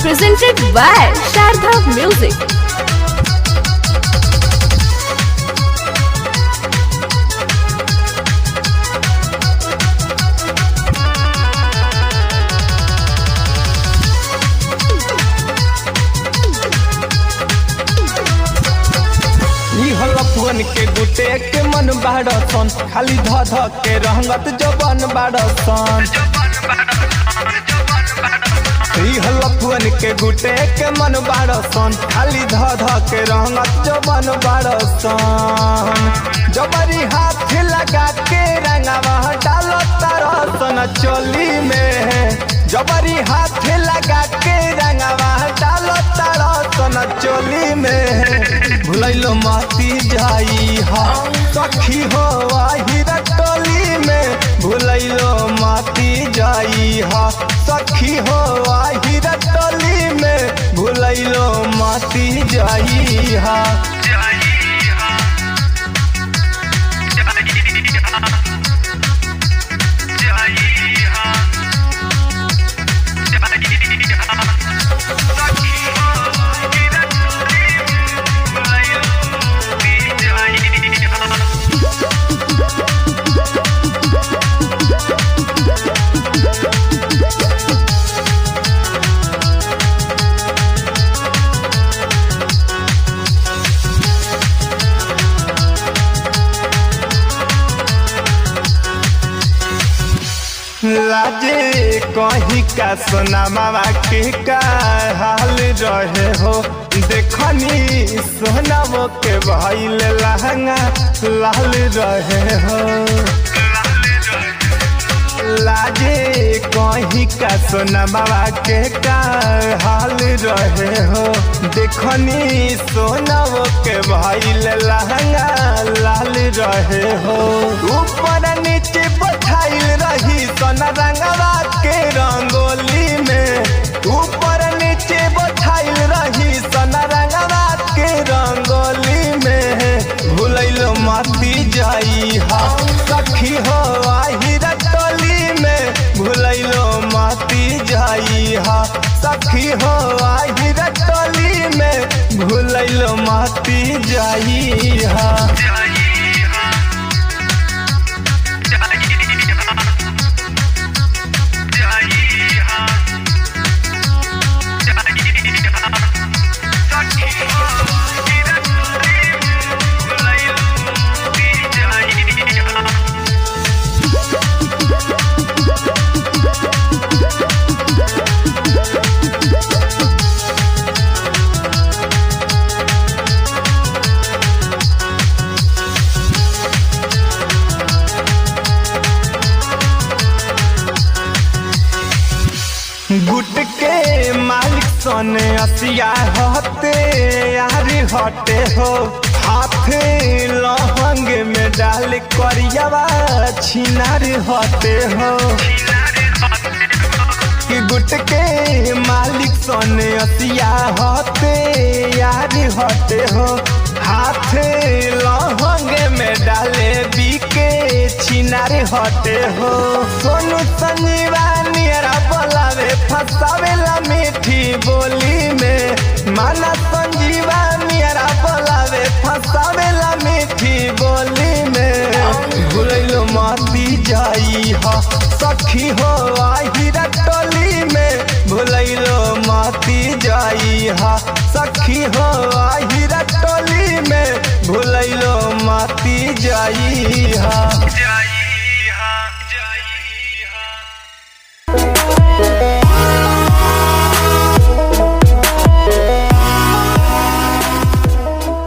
presented by Sharda Music. फुन के गुटे के मन बाड़सन खाली ध ध के रंगत जबन बाड़सन फुन के गुटे के मन बाड़सन खाली ध ध के रंगत जबन बाड़सन जबरी हाथ लगा के रंगवा डालो तरसन चोली में जबरी हाथ लगा के रंगवा डालो तरसन चोली में भुलैलो माती जाई हा सखी हो आहिर टोली में भुलैलो माती जाई हा सखी हो आहिर टोली में भुलैलो माती जाई हा लाजे कहीं का सोना मामा के का हाल रहे हो देखनी सोना वो के भइल लहंगा लाल रहे हो लाजे कहीं का सोना मामा के का हाल रहे हो देखनी सोना वो के भइल लहंगा लाल रहे हो ऊपर नीचे बैठाइल रही सोना रंगवा के रंगोली में ऊपर नीचे बैठाइल रही सोना रंगवा के रंगोली में भुलैलो माती जाई हा सखी हो आहिर टोली में भुलैलो माती जाई हा सखी हो आहिर टोली में भुलैलो माती जाई हा गुट के मालिक सोने असिया होते यार हटे हो हाथ लहंग में डाल करियावा छिनार हटे हो कि गुट के मालिक सोने असिया होते यार हटे हो हाथ लहंग में डाले बीके छिनार हटे हो सोनू संजीवानी बोलावे फसावेला मीठी बोली में माना संजीवानी बोलावे फसावेला मीठी बोली में भुलैलो माती जाई हा सखी हो आहिर टोली में भुलैलो माती जाई हा सखी हो आहिर टोली में भुलैलो माती जाई हा